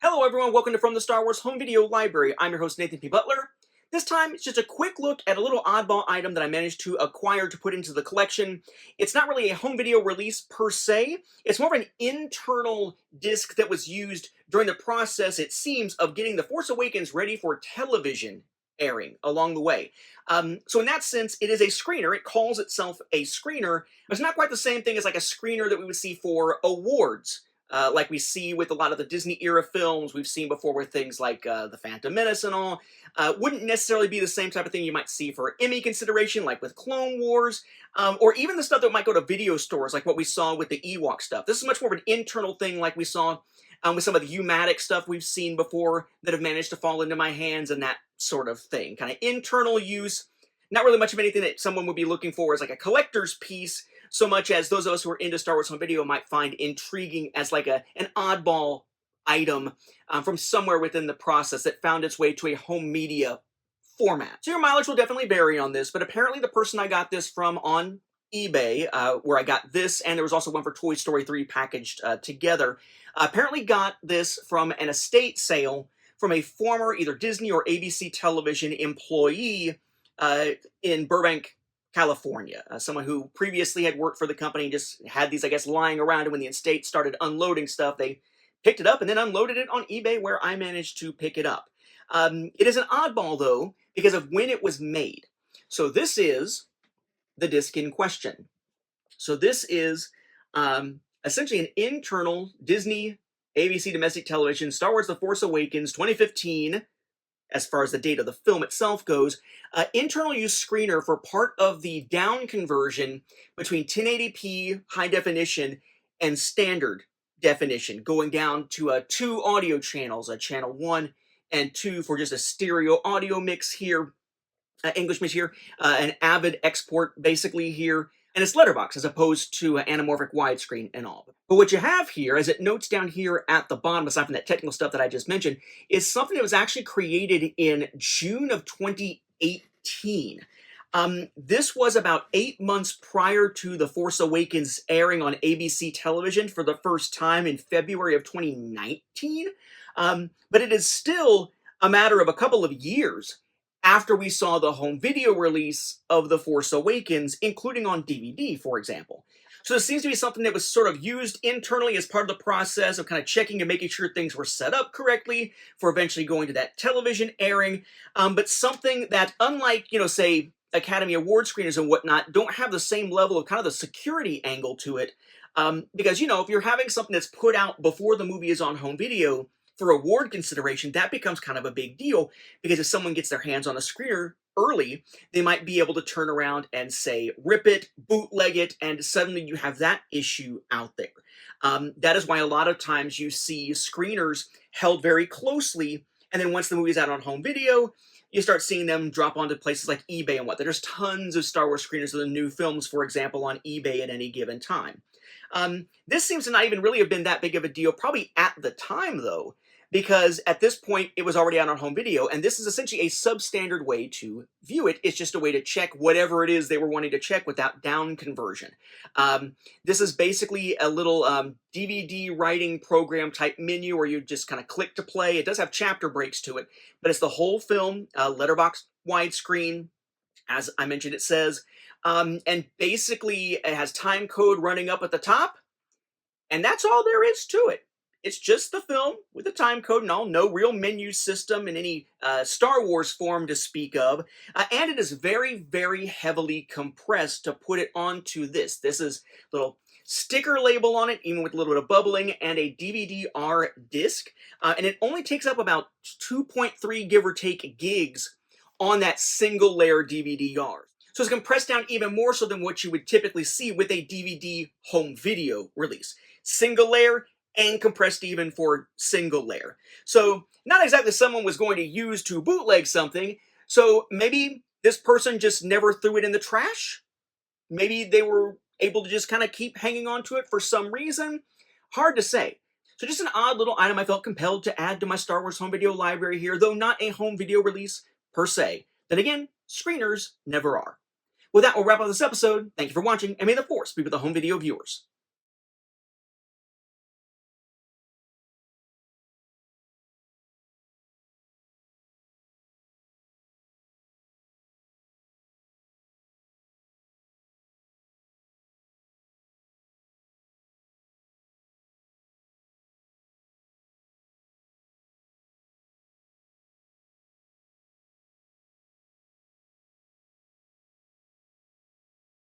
Hello everyone, welcome to From the Star Wars Home Video Library. I'm your host Nathan P. Butler. This time, it's just a quick look at a little oddball item that I managed to acquire to put into the collection. It's not really a home video release per se, it's more of an internal disc that was used during the process, it seems, of getting The Force Awakens ready for television airing along the way. So in that sense, it is a screener. It calls itself a screener, but it's not quite the same thing as like a screener that we would see for awards. Like we see with a lot of the Disney era films, we've seen before with things like The Phantom Menace and all. Wouldn't necessarily be the same type of thing you might see for Emmy consideration, like with Clone Wars, or even the stuff that might go to video stores, like what we saw with the Ewok stuff. This is much more of an internal thing, like we saw with some of the U-matic stuff we've seen before that have managed to fall into my hands and that sort of thing. Kind of internal use, not really much of anything that someone would be looking for as like a collector's piece, so much as those of us who are into Star Wars home video might find intriguing as like an oddball item from somewhere within the process that found its way to a home media format. So your mileage will definitely vary on this, but apparently the person I got this from on eBay, where I got this, and there was also one for Toy Story 3 packaged together, apparently got this from an estate sale from a former either Disney or ABC television employee in Burbank, California. Someone who previously had worked for the company and just had these, I guess, lying around, and when the estate started unloading stuff, they picked it up and then unloaded it on eBay, where I managed to pick it up. It is an oddball, though, because of when it was made. So this is the disc in question. So this is essentially an internal Disney ABC domestic television Star Wars The Force Awakens 2015, as far as the date of the film itself goes, internal use screener for part of the down conversion between 1080p high definition and standard definition, going down to two audio channels, channel 1 and 2 for just a stereo audio mix here, English mix here, an Avid export basically here, and it's letterbox as opposed to anamorphic widescreen and all. But what you have here, as it notes down here at the bottom, aside from that technical stuff that I just mentioned, is something that was actually created in June of 2018. This was about 8 months prior to The Force Awakens airing on ABC television for the first time in February of 2019. But it is still a matter of a couple of years after we saw the home video release of The Force Awakens, including on DVD, for example. So this seems to be something that was sort of used internally as part of the process of kind of checking and making sure things were set up correctly for eventually going to that television airing, but something that, unlike, say, Academy Award screeners and whatnot, don't have the same level of kind of the security angle to it, because, if you're having something that's put out before the movie is on home video, for award consideration, that becomes kind of a big deal, because if someone gets their hands on a screener early, they might be able to turn around and say, rip it, bootleg it, and suddenly you have that issue out there. That is why a lot of times you see screeners held very closely, and then once the movie's out on home video, you start seeing them drop onto places like eBay and whatnot. There's tons of Star Wars screeners of the new films, for example, on eBay at any given time. This seems to not even really have been that big of a deal, probably at the time, though, because at this point it was already out on home video, and this is essentially a substandard way to view it. It's just a way to check whatever it is they were wanting to check without down conversion. This is basically a little DVD writing program type menu where you just kind of click to play. It does have chapter breaks to it, but it's the whole film, letterbox widescreen, as I mentioned it says, and basically it has time code running up at the top, and that's all there is to it. It's just the film with the time code and all, no real menu system in any Star Wars form to speak of, and it is very, very heavily compressed to put it onto this. This is a little sticker label on it, even with a little bit of bubbling, and a DVD-R disc, and it only takes up about 2.3, give or take, gigs on that single layer DVD-R. So it's compressed down even more so than what you would typically see with a DVD home video release. Single layer, and compressed even for single layer. So not exactly someone was going to use to bootleg something, so maybe this person just never threw it in the trash? Maybe they were able to just kind of keep hanging on to it for some reason? Hard to say. So just an odd little item I felt compelled to add to my Star Wars home video library here, though not a home video release per se. Then again, screeners never are. With that, we'll wrap up this episode. Thank you for watching, and may the Force be with the home video viewers.